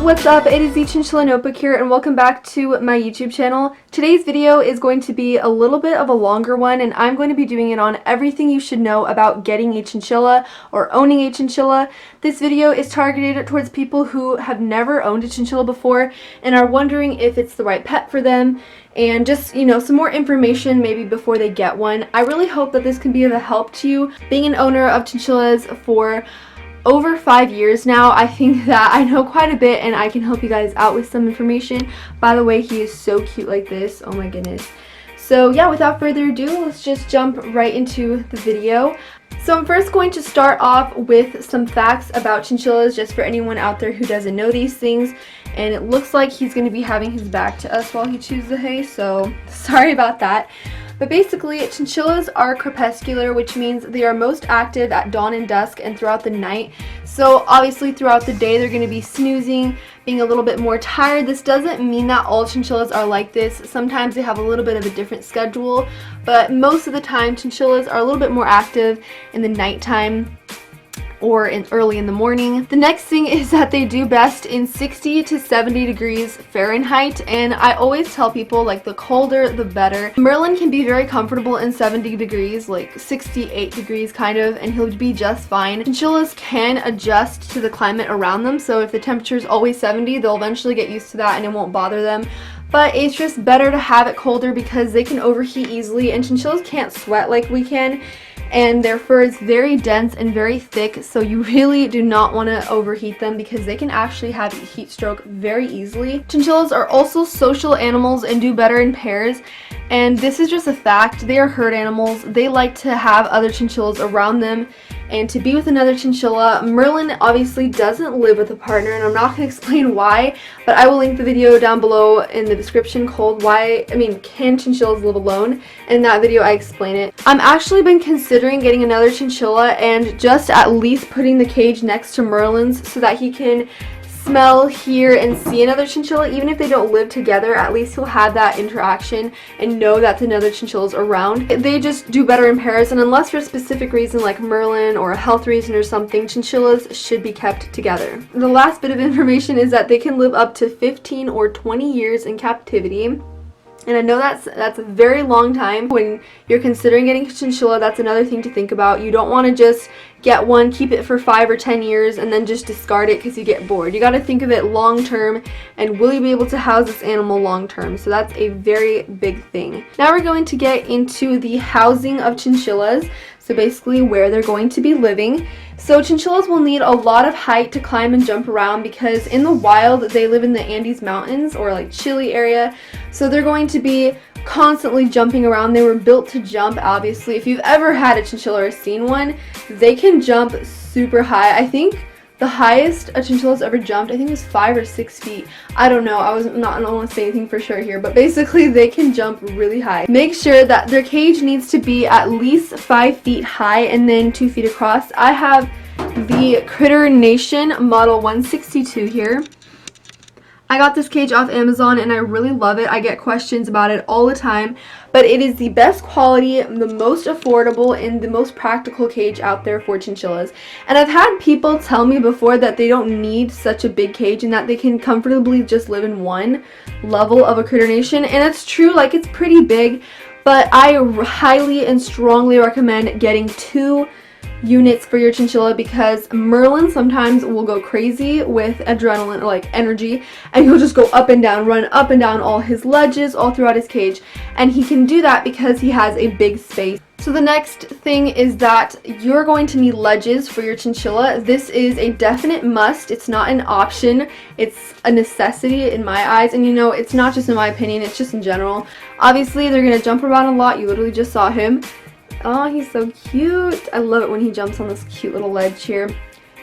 what's up? It is the Chinchilla Notebook here, and welcome back to my YouTube channel. Today's video is going to be a little bit of a longer one, and I'm going to be doing it on everything you should know about getting a chinchilla or owning a chinchilla. This video is targeted towards people who have never owned a chinchilla before and are wondering if it's the right pet for them, and just, you know, some more information maybe before they get one. I really hope that this can be of a help to you. Being an owner of chinchillas for over 5 years now, I think that I know quite a bit and I can help you guys out with some information. By the way, he is so cute like this. Oh my goodness. So yeah, without further ado, let's just jump right into the video. So I'm first going to start off with some facts about chinchillas, just for anyone out there who doesn't know these things. And it looks like he's going to be having his back to us while he chews the hay, so sorry about that. But basically, chinchillas are crepuscular, which means they are most active at dawn and dusk and throughout the night. So obviously throughout the day they're going to be snoozing, being a little bit more tired. This doesn't mean that all chinchillas are like this. Sometimes they have a little bit of a different schedule, but most of the time chinchillas are a little bit more active in the nighttime or early in the morning. The next thing is that they do best in 60 to 70 degrees Fahrenheit, and I always tell people, like, the colder the better. Merlin can be very comfortable in 70 degrees, like 68 degrees kind of, and he'll be just fine. Chinchillas can adjust to the climate around them, so if the temperature is always 70, they'll eventually get used to that and it won't bother them. But it's just better to have it colder because they can overheat easily, and chinchillas can't sweat like we can, and their fur is very dense and very thick, so you really do not want to overheat them because they can actually have heat stroke very easily. Chinchillas are also social animals and do better in pairs, and this is just a fact. They are herd animals. They like to have other chinchillas around them and to be with another chinchilla. Merlin obviously doesn't live with a partner, and I'm not going to explain why, but I will link the video down below in the description called Can Chinchillas Live Alone? In that video I explain it. I'm actually been considering getting another chinchilla and just at least putting the cage next to Merlin's so that he can smell, hear, and see another chinchilla. Even if they don't live together, at least he'll have that interaction and know that another chinchilla's around. They just do better in pairs, and unless for a specific reason like Merlin or a health reason or something, chinchillas should be kept together. The last bit of information is that they can live up to 15 or 20 years in captivity. And I know that's a very long time. When you're considering getting a chinchilla, that's another thing to think about. You don't want to just get one, keep it for 5 or 10 years, and then just discard it because you get bored. You got to think of it long term, and will you be able to house this animal long term? So that's a very big thing. Now we're going to get into the housing of chinchillas. So basically where they're going to be living. So chinchillas will need a lot of height to climb and jump around because in the wild they live in the Andes Mountains or like Chile area. So they're going to be constantly jumping around. They were built to jump, obviously. If you've ever had a chinchilla or seen one, they can jump super high. I think the highest a chinchilla's ever jumped, I think it was 5 or 6 feet. I don't know. I don't want to say anything for sure here, but basically they can jump really high. Make sure that their cage needs to be at least 5 feet high and then 2 feet across. I have the Critter Nation Model 162 here. I got this cage off Amazon and I really love it. I get questions about it all the time, but it is the best quality, the most affordable, and the most practical cage out there for chinchillas. And I've had people tell me before that they don't need such a big cage and that they can comfortably just live in one level of a Critter Nation, and it's true. Like, it's pretty big, but I highly and strongly recommend getting 2 units for your chinchilla because Merlin sometimes will go crazy with adrenaline or like energy, and he'll just go up and down, run up and down all his ledges all throughout his cage, and he can do that because he has a big space. So the next thing is that you're going to need ledges for your chinchilla. This is a definite must. It's not an option. It's a necessity in my eyes, and you know, it's not just in my opinion, it's just in general. Obviously they're gonna jump around a lot. You literally just saw him. Oh, he's so cute. I love it when he jumps on this cute little ledge here.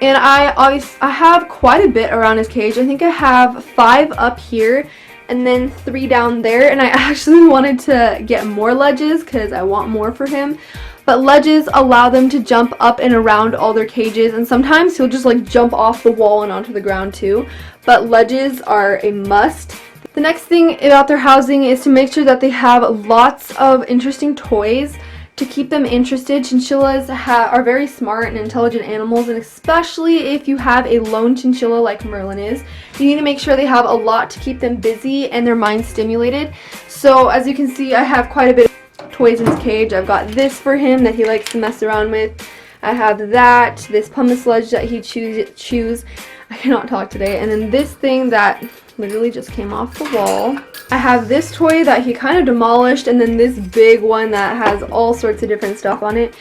And I have quite a bit around his cage. I think I have 5 up here and then 3 down there, and I actually wanted to get more ledges because I want more for him. But ledges allow them to jump up and around all their cages, and sometimes he'll just like jump off the wall and onto the ground too. But ledges are a must. The next thing about their housing is to make sure that they have lots of interesting toys to keep them interested. Chinchillas are very smart and intelligent animals, and especially if you have a lone chinchilla like Merlin is, you need to make sure they have a lot to keep them busy and their mind stimulated. So as you can see, I have quite a bit of toys in his cage. I've got this for him that he likes to mess around with. I have that, this pumice sludge that he chews. I cannot talk today. And then this thing that literally just came off the wall. I have this toy that he kind of demolished, and then this big one that has all sorts of different stuff on it,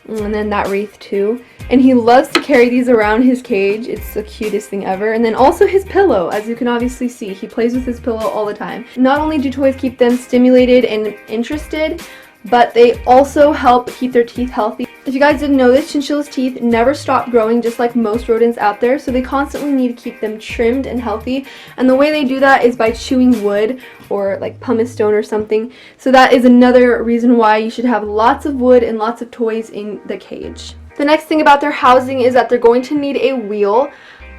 and then that wreath too. And he loves to carry these around his cage. It's the cutest thing ever. And then also his pillow, as you can obviously see, he plays with his pillow all the time. Not only do toys keep them stimulated and interested, but they also help keep their teeth healthy. If you guys didn't know this, chinchilla's teeth never stop growing, just like most rodents out there, so they constantly need to keep them trimmed and healthy. And the way they do that is by chewing wood or like pumice stone or something. So that is another reason why you should have lots of wood and lots of toys in the cage. The next thing about their housing is that they're going to need a wheel.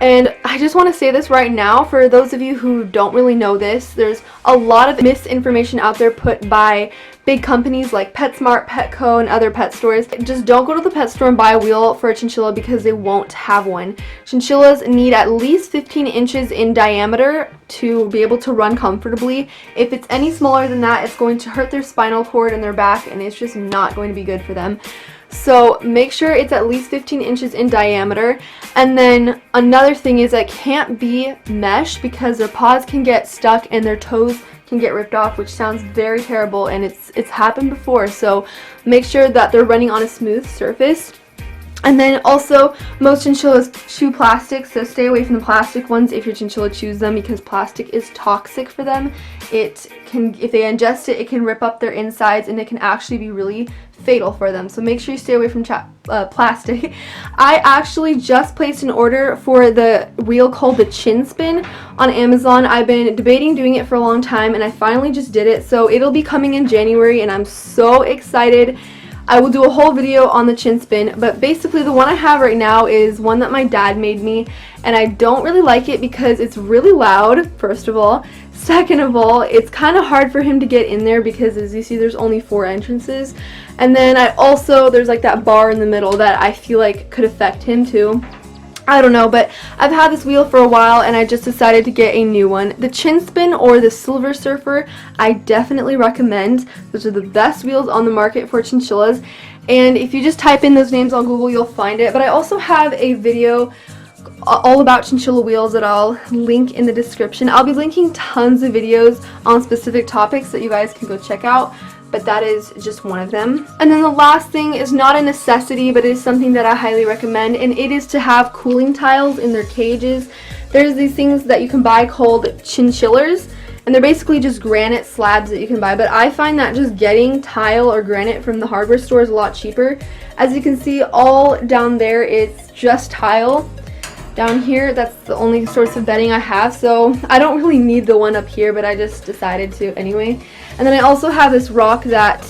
And I just want to say this right now, for those of you who don't really know this, there's a lot of misinformation out there put by big companies like PetSmart, Petco, and other pet stores. Just don't go to the pet store and buy a wheel for a chinchilla because they won't have one. Chinchillas need at least 15 inches in diameter to be able to run comfortably. If it's any smaller than that, it's going to hurt their spinal cord and their back, and it's just not going to be good for them. So make sure it's at least 15 inches in diameter. And then another thing is it can't be mesh because their paws can get stuck and their toes can get ripped off, which sounds very terrible, and it's happened before. So make sure that they're running on a smooth surface. And then also, most chinchillas chew plastic, so stay away from the plastic ones if your chinchilla chews them, because plastic is toxic for them. It can, if they ingest it, it can rip up their insides, and it can actually be really fatal for them. So make sure you stay away from plastic. I actually just placed an order for the wheel called the Chin Spin on Amazon. I've been debating doing it for a long time, and I finally just did it. So it'll be coming in January, and I'm so excited. I will do a whole video on the Chin Spin, but basically the one I have right now is one that my dad made me, and I don't really like it because it's really loud, first of all. Second of all, it's kind of hard for him to get in there because, as you see, there's only 4 entrances. And then there's like that bar in the middle that I feel like could affect him too. I don't know, but I've had this wheel for a while, and I just decided to get a new one. The Chin Spin or the Silver Surfer, I definitely recommend. Those are the best wheels on the market for chinchillas, and if you just type in those names on Google, you'll find it. But I also have a video all about chinchilla wheels that I'll link in the description. I'll be linking tons of videos on specific topics that you guys can go check out, but that is just one of them. And then the last thing is not a necessity, but it is something that I highly recommend, and it is to have cooling tiles in their cages. There's these things that you can buy called chinchillas, and they're basically just granite slabs that you can buy, but I find that just getting tile or granite from the hardware store is a lot cheaper. As you can see, all down there it's just tile. Down here, that's the only source of bedding I have, so I don't really need the one up here, but I just decided to anyway. And then I also have this rock that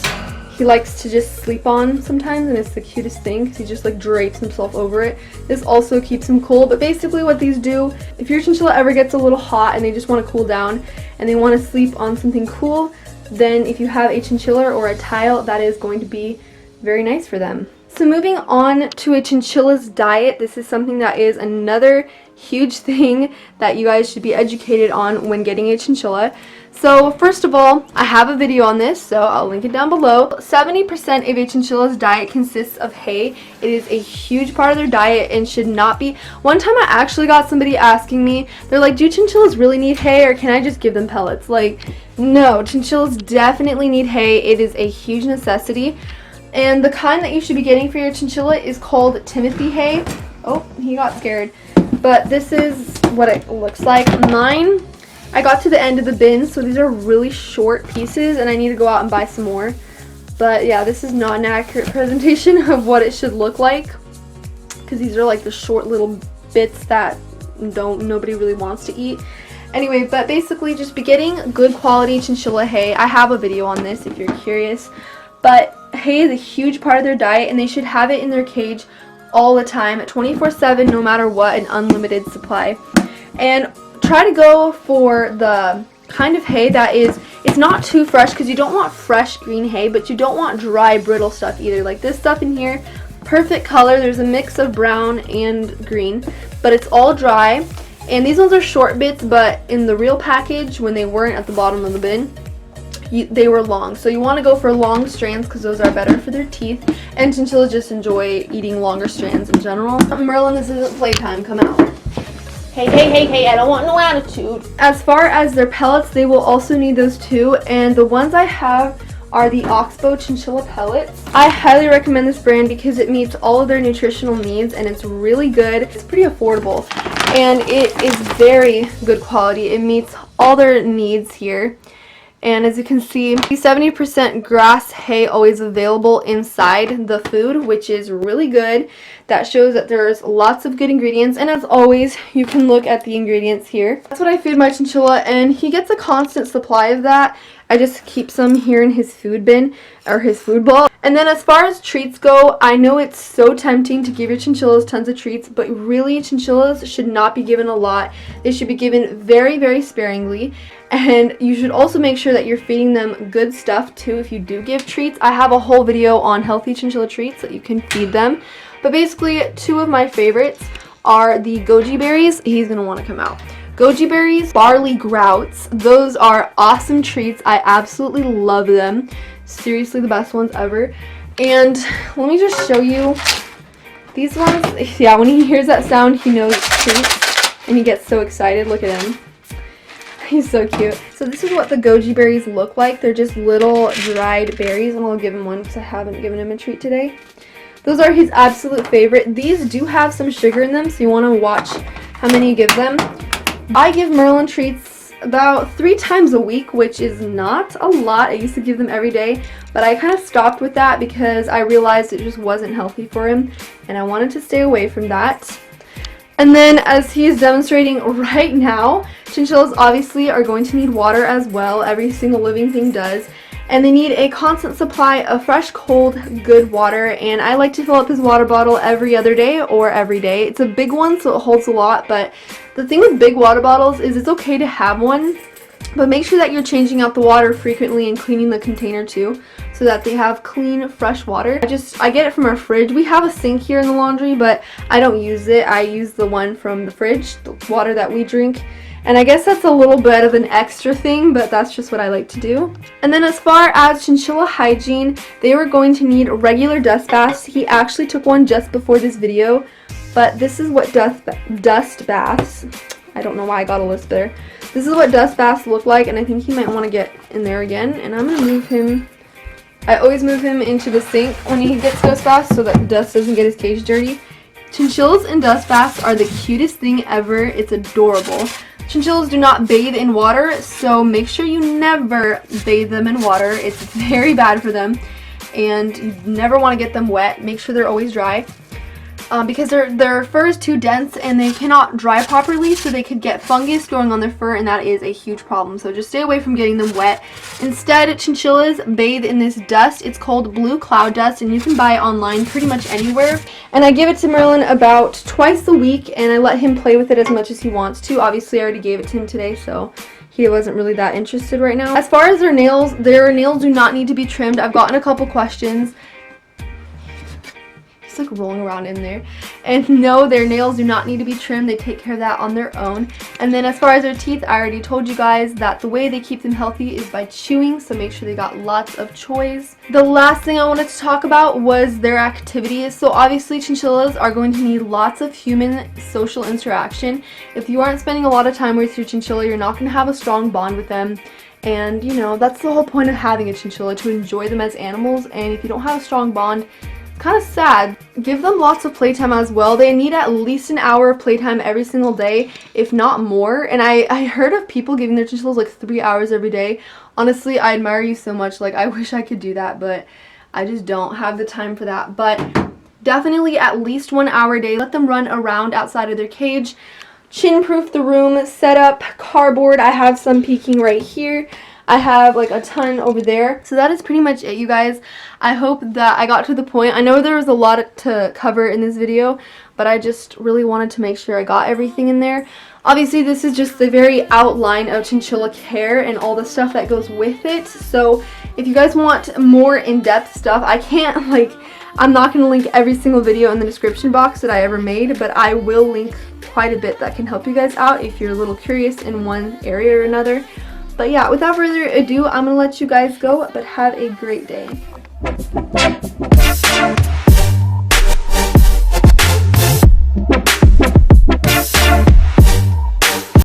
he likes to just sleep on sometimes, and it's the cutest thing because he just like drapes himself over it. This also keeps him cool, but basically what these do, if your chinchilla ever gets a little hot and they just want to cool down and they want to sleep on something cool, then if you have a chinchilla or a tile, that is going to be very nice for them. So moving on to a chinchilla's diet, this is something that is another huge thing that you guys should be educated on when getting a chinchilla. So first of all, I have a video on this, so I'll link it down below. 70% of a chinchilla's diet consists of hay. It is a huge part of their diet and should not be. One time I actually got somebody asking me, they're like, do chinchillas really need hay, or can I just give them pellets? Like, no, chinchillas definitely need hay. It is a huge necessity. And the kind that you should be getting for your chinchilla is called Timothy hay. Oh, he got scared. But this is what it looks like. Mine, I got to the end of the bin, so these are really short pieces, and I need to go out and buy some more. But yeah, this is not an accurate presentation of what it should look like, because these are like the short little bits that nobody really wants to eat. Anyway, but basically just be getting good quality chinchilla hay. I have a video on this if you're curious. But hay is a huge part of their diet, and they should have it in their cage all the time, 24/7, no matter what, an unlimited supply. And try to go for the kind of hay that is It's not too fresh because you don't want fresh green hay, but you don't want dry, brittle stuff either. Like this stuff in here, perfect color. There's a mix of brown and green, but it's all dry. And these ones are short bits, but in the real package, when they weren't at the bottom of the bin, they were long. So you want to go for long strands because those are better for their teeth. And chinchillas just enjoy eating longer strands in general. Merlin, this isn't playtime. Come out. Hey, hey, hey, hey, I don't want no attitude. As far as their pellets, they will also need those too. And the ones I have are the Oxbow Chinchilla pellets. I highly recommend this brand because it meets all of their nutritional needs and it's really good. It's pretty affordable and it is very good quality. It meets all their needs here. And as you can see, 70% grass hay always available inside the food, which is really good. That shows that there's lots of good ingredients. And as always, you can look at the ingredients here. That's what I feed my chinchilla, and he gets a constant supply of that. I just keep some here in his food bin, or his food bowl. And then as far as treats go, I know it's so tempting to give your chinchillas tons of treats, but really chinchillas should not be given a lot. They should be given very, very sparingly. And you should also make sure that you're feeding them good stuff too if you do give treats. I have a whole video on healthy chinchilla treats that you can feed them. But basically, two of my favorites are the goji berries. He's going to want to come out. Goji berries, barley grouts. Those are awesome treats. I absolutely love them. Seriously, the best ones ever. And let me just show you these ones. Yeah, when he hears that sound, he knows it's treats. And he gets so excited. Look at him. He's so cute. So this is what the goji berries look like. They're just little dried berries, and I'll give him one because I haven't given him a treat today. Those are his absolute favorite. These do have some sugar in them, so you want to watch how many you give them. I give Merlin treats about 3 times a week, which is not a lot. I used to give them every day, but I kind of stopped with that because I realized it just wasn't healthy for him, and I wanted to stay away from that. And then, as he is demonstrating right now, chinchillas obviously are going to need water as well. Every single living thing does. And they need a constant supply of fresh, cold, good water. And I like to fill up his water bottle every other day or every day. It's a big one, so it holds a lot. But the thing with big water bottles is it's okay to have one, but make sure that you're changing out the water frequently and cleaning the container too, so that they have clean, fresh water. I get it from our fridge. We have a sink here in the laundry, but I don't use it. I use the one from the fridge, the water that we drink. And I guess that's a little bit of an extra thing, but that's just what I like to do. And then as far as chinchilla hygiene, they were going to need regular dust baths. He actually took one just before this video, but this is what dust baths, I don't know why I got a list there. This is what dust baths look like, and I think he might want to get in there again. And I'm going to move him. I always move him into the sink when he gets dust baths so that dust doesn't get his cage dirty. Chinchillas in dust baths are the cutest thing ever. It's adorable. Chinchillas do not bathe in water, so make sure you never bathe them in water. It's very bad for them, and you never want to get them wet. Make sure they're always dry. Because their fur is too dense and they cannot dry properly, so they could get fungus growing on their fur, and that is a huge problem. So just stay away from getting them wet. Instead, chinchillas bathe in this dust. It's called blue cloud dust, and you can buy it online pretty much anywhere. And I give it to Merlin about twice a week, and I let him play with it as much as he wants to. Obviously, I already gave it to him today, so he wasn't really that interested right now. As far as their nails do not need to be trimmed. I've gotten a couple questions. Like rolling around in there. And no, their nails do not need to be trimmed. They take care of that on their own. And then as far as their teeth, I already told you guys that the way they keep them healthy is by chewing, so make sure they got lots of chews. The last thing I wanted to talk about was their activities. So obviously chinchillas are going to need lots of human social interaction. If you aren't spending a lot of time with your chinchilla, you're not going to have a strong bond with them. And you know, that's the whole point of having a chinchilla, to enjoy them as animals. And if you don't have a strong bond, kind of sad. Give them lots of playtime as well. They need at least an hour of playtime every single day, if not more. And I heard of people giving their chinchillas like 3 hours every day. Honestly, I admire you so much. Like, I wish I could do that, but I just don't have the time for that. But definitely at least 1 hour a day. Let them run around outside of their cage. Chin proof the room. Set up cardboard. I have some peeking right here. I have like a ton over there. So that is pretty much it, you guys. I hope that I got to the point. I know there was a lot to cover in this video, but I just really wanted to make sure I got everything in there. Obviously, this is just the very outline of chinchilla care and all the stuff that goes with it. So if you guys want more in-depth stuff, I'm not going to link every single video in the description box that I ever made, but I will link quite a bit that can help you guys out if you're a little curious in one area or another. But yeah, without further ado, I'm going to let you guys go, but have a great day.